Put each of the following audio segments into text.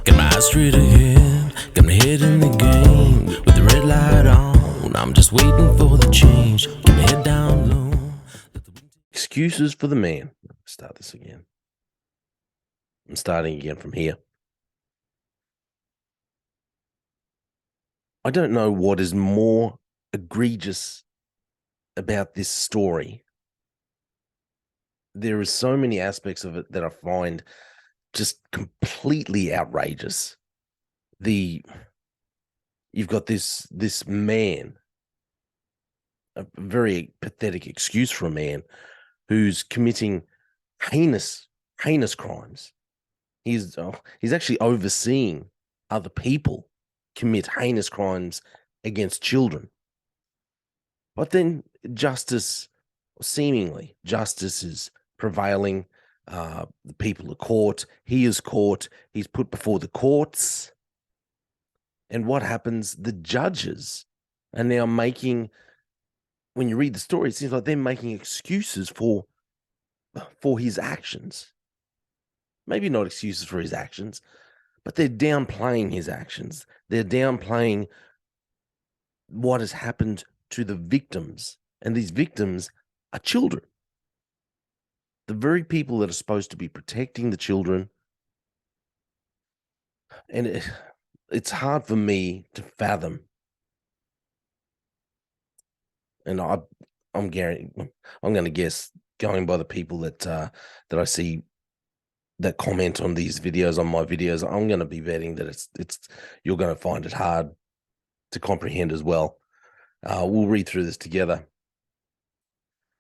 Got my eyes straight ahead, got my head in the game. With the red light on, I'm just waiting for the change. Keep my head down low. Excuses for the man. Start this again. I'm starting again from here. I don't know what is more egregious about this story. There are so many aspects of it that I find just completely outrageous. You've got this man, a very pathetic excuse for a man who's committing heinous crimes. He's actually overseeing other people commit heinous crimes against children. But then seemingly justice is prevailing. The people are caught. He is caught. He's put before the courts. And what happens? The judges are now making, when you read the story, it seems like they're making excuses for his actions. Maybe not excuses for his actions, but they're downplaying his actions. They're downplaying what has happened to the victims. And these victims are children. The very people that are supposed to be protecting the children. And it's hard for me to fathom. And I'm going to guess, going by the people that I see that comment on these videos, on my videos, I'm going to be betting that it's you're going to find it hard to comprehend as well. We'll read through this together.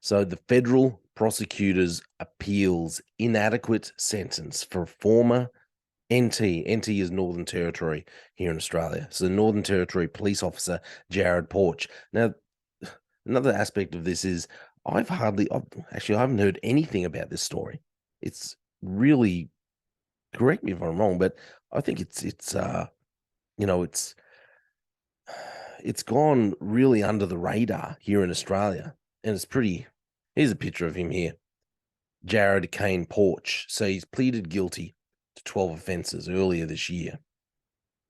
So the federal prosecutors appeals inadequate sentence for former NT is Northern Territory here in Australia. So the Northern Territory police officer, Jared Porch. Now, another aspect of this is I haven't heard anything about this story. It's really, correct me if I'm wrong, but I think it's gone really under the radar here in Australia. And it's pretty, here's a picture of him here. Jared Porch. So he's pleaded guilty to 12 offences earlier this year.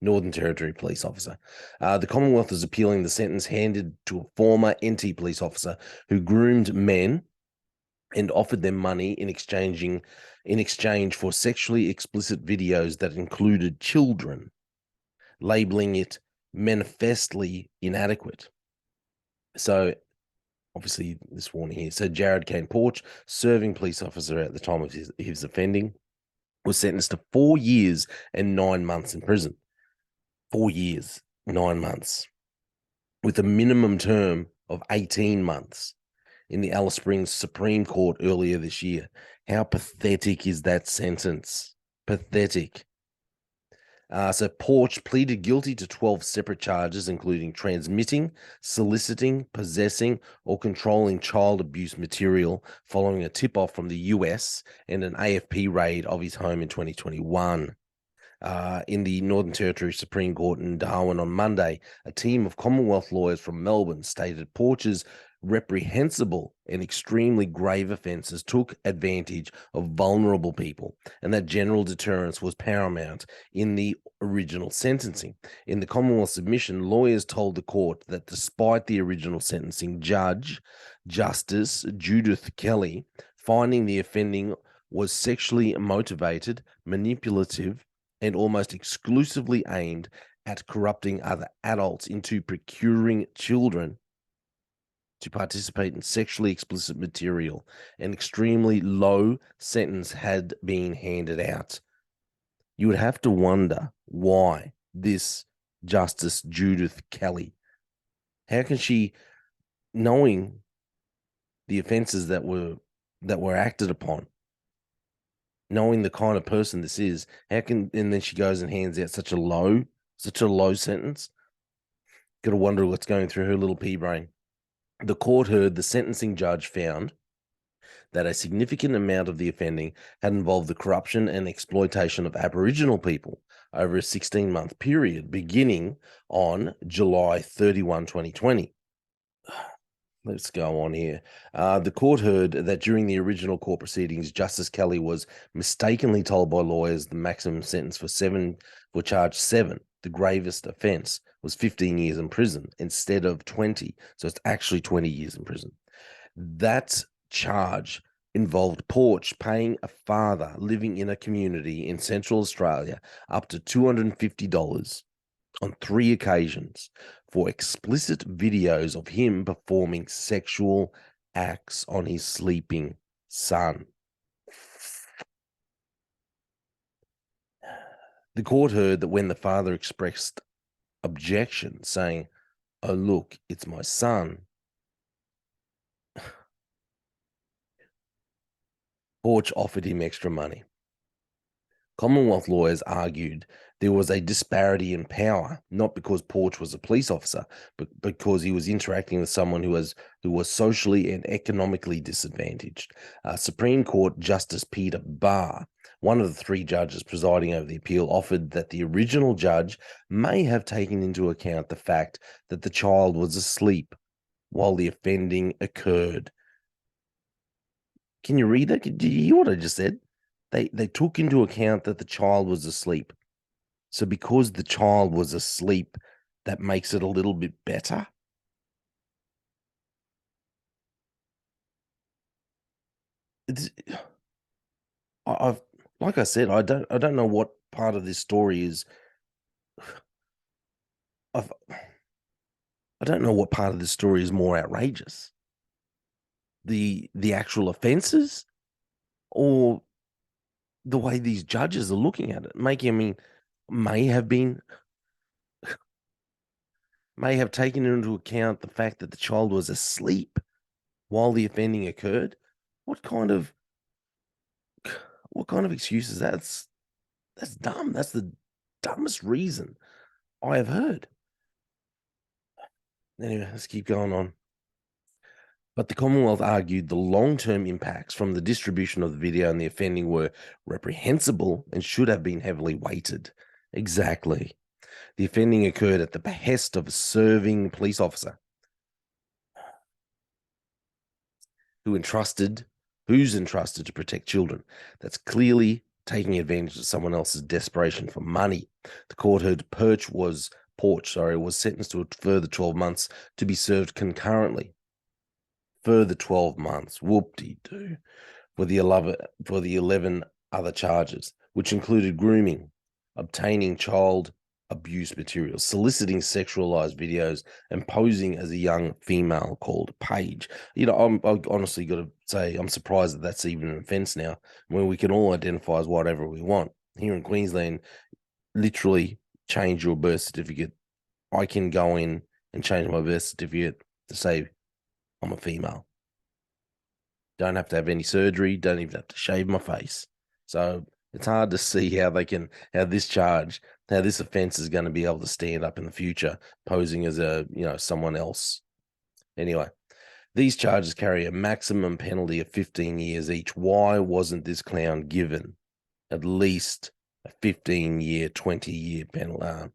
Northern Territory police officer. The Commonwealth is appealing the sentence handed to a former NT police officer who groomed men and offered them money in exchange for sexually explicit videos that included children, labeling it manifestly inadequate. So obviously this warning here. So Jared Porch, serving police officer at the time of his offending, was sentenced to 4 years and 9 months in prison. 4 years, 9 months, with a minimum term of 18 months in the Alice Springs Supreme Court earlier this year. How pathetic is that sentence? Pathetic. So Porch pleaded guilty to 12 separate charges, including transmitting, soliciting, possessing, or controlling child abuse material following a tip-off from the US and an AFP raid of his home in 2021. In the Northern Territory Supreme Court in Darwin on Monday, a team of Commonwealth lawyers from Melbourne stated Porch's reprehensible and extremely grave offences took advantage of vulnerable people and that general deterrence was paramount in the original sentencing. In the Commonwealth submission, lawyers told the court that despite the original sentencing, Justice Judith Kelly finding the offending was sexually motivated, manipulative, and almost exclusively aimed at corrupting other adults into procuring children to participate in sexually explicit material. An extremely low sentence had been handed out. You would have to wonder why this Justice Judith Kelly, how can she, knowing the offences that were acted upon, knowing the kind of person this is, and then she goes and hands out such a low sentence? Got to wonder what's going through her little pea brain. The court heard the sentencing judge found that a significant amount of the offending had involved the corruption and exploitation of Aboriginal people over a 16-month period beginning on July 31, 2020. Let's go on here. The court heard that during the original court proceedings, Justice Kelly was mistakenly told by lawyers the maximum sentence for charge 7, the gravest offence, was 15 years in prison instead of 20. So it's actually 20 years in prison. That charge involved Porch paying a father living in a community in Central Australia up to $250 on 3 occasions for explicit videos of him performing sexual acts on his sleeping son. The court heard that when the father expressed objection, saying, "Oh, look, it's my son," Porch offered him extra money. Commonwealth lawyers argued there was a disparity in power, not because Porch was a police officer, but because he was interacting with someone who was socially and economically disadvantaged. Supreme Court Justice Peter Barr, one of the 3 judges presiding over the appeal, offered that the original judge may have taken into account the fact that the child was asleep while the offending occurred. Can you read that? Did you hear what I just said? They took into account that the child was asleep. So because the child was asleep, that makes it a little bit better. It's, I've like I said, I don't know what part of this story is. I've, I don't know what part of this story is more outrageous. The actual offences, or the way these judges are looking at it, may have taken into account the fact that the child was asleep while the offending occurred. What kind of excuse is that? That's dumb. That's the dumbest reason I have heard. Anyway, let's keep going on. But the Commonwealth argued the long-term impacts from the distribution of the video and the offending were reprehensible and should have been heavily weighted. Exactly. The offending occurred at the behest of a serving police officer who's entrusted to protect children. That's clearly taking advantage of someone else's desperation for money. The court heard Porch was sentenced to a further 12 months to be served concurrently. Further 12 months, whoop-de-doo, for the 11 other charges, which included grooming, obtaining child abuse materials, soliciting sexualized videos, and posing as a young female called Paige. I honestly got to say, I'm surprised that that's even an offence now, when we can all identify as whatever we want. Here in Queensland, literally change your birth certificate. I can go in and change my birth certificate to say I'm a female. Don't have to have any surgery. Don't even have to shave my face. So it's hard to see how this offense is going to be able to stand up in the future, posing as someone else. Anyway, these charges carry a maximum penalty of 15 years each. Why wasn't this clown given at least a 15-year, 20-year penalty?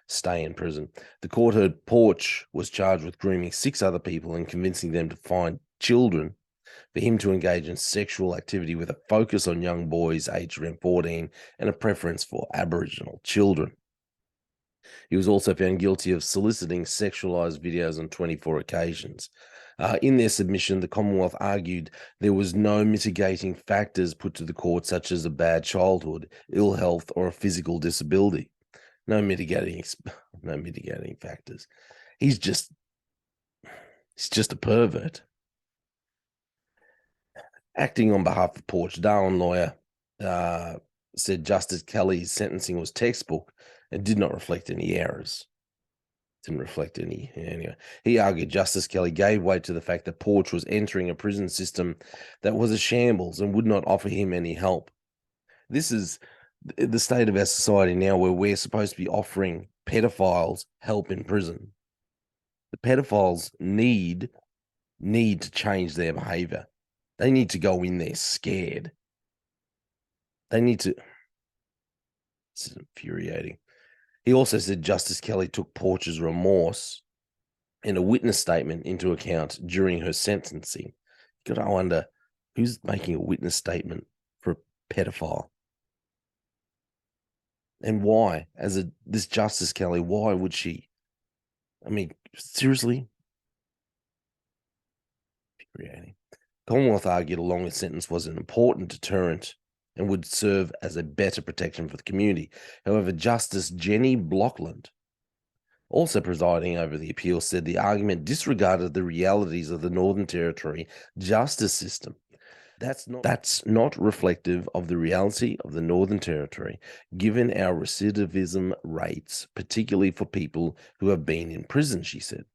Stay in prison. The court heard Porch was charged with grooming 6 other people and convincing them to find children for him to engage in sexual activity with a focus on young boys aged around 14 and a preference for Aboriginal children. He was also found guilty of soliciting sexualized videos on 24 occasions. In their submission, the Commonwealth argued there was no mitigating factors put to the court, such as a bad childhood, ill health, or a physical disability. No mitigating factors. He's just a pervert. Acting on behalf of Porch, Darwin lawyer said Justice Kelly's sentencing was textbook and did not reflect any errors. Didn't reflect any. Anyway, he argued Justice Kelly gave way to the fact that Porch was entering a prison system that was a shambles and would not offer him any help. This is the state of our society now, where we're supposed to be offering pedophiles help in prison. The pedophiles need to change their behavior. They need to go in there scared. This is infuriating. He also said Justice Kelly took Porch's remorse and a witness statement into account during her sentencing. You got to wonder who's making a witness statement for a pedophile. And why? This Justice Kelly, why would she? I mean, seriously? Infuriating. Commonwealth argued a longer sentence was an important deterrent and would serve as a better protection for the community. However, Justice Jenny Blockland, also presiding over the appeal, said the argument disregarded the realities of the Northern Territory justice system. That's not reflective of the reality of the Northern Territory, given our recidivism rates, particularly for people who have been in prison, she said.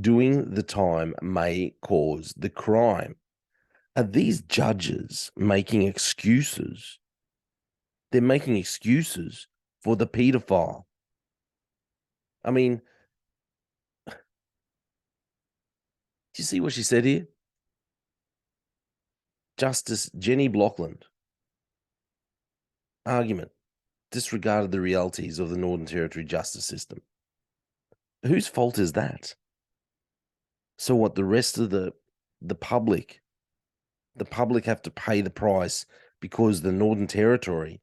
Doing the time may cause the crime. Are these judges making excuses? They're making excuses for the pedophile. I mean, do you see what she said here? Justice Jenny Blockland. Argument disregarded the realities of the Northern Territory justice system. Whose fault is that? So what, the rest of the public have to pay the price because the Northern Territory,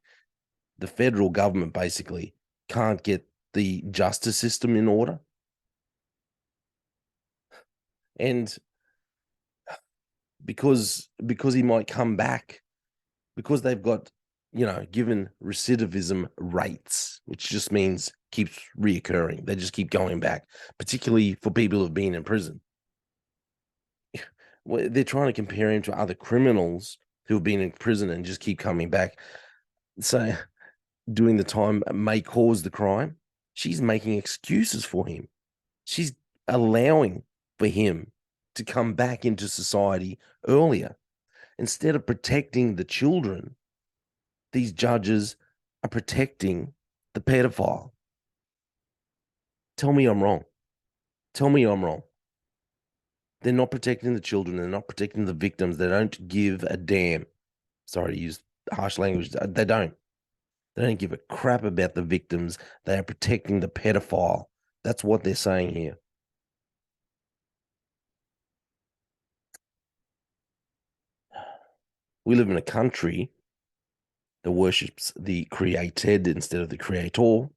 the federal government basically, can't get the justice system in order? And because he might come back, because they've got, given recidivism rates, which just means keeps reoccurring. They just keep going back, particularly for people who've been in prison. Well, they're trying to compare him to other criminals who have been in prison and just keep coming back. So doing the time may cause the crime. She's making excuses for him. She's allowing for him to come back into society earlier. Instead of protecting the children, these judges are protecting the pedophile. Tell me I'm wrong. Tell me I'm wrong. They're not protecting the children. They're not protecting the victims. They don't give a damn. Sorry to use harsh language. They don't. They don't give a crap about the victims. They are protecting the pedophile. That's what they're saying here. We live in a country that worships the created instead of the creator.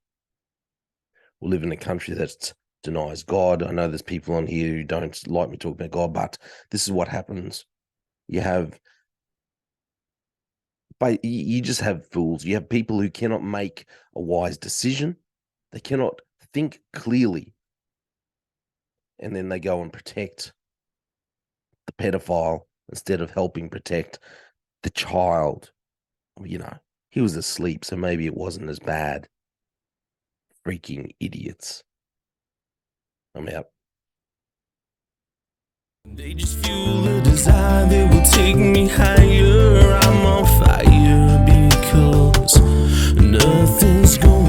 We live in a country that denies God. I know there's people on here who don't like me talking about God, but this is what happens. You just have fools. You have people who cannot make a wise decision. They cannot think clearly. And then they go and protect the pedophile instead of helping protect the child. He was asleep, so maybe it wasn't as bad. Freaking idiots. I'm out. They just fuel a desire that will take me higher. I'm on fire because nothing's going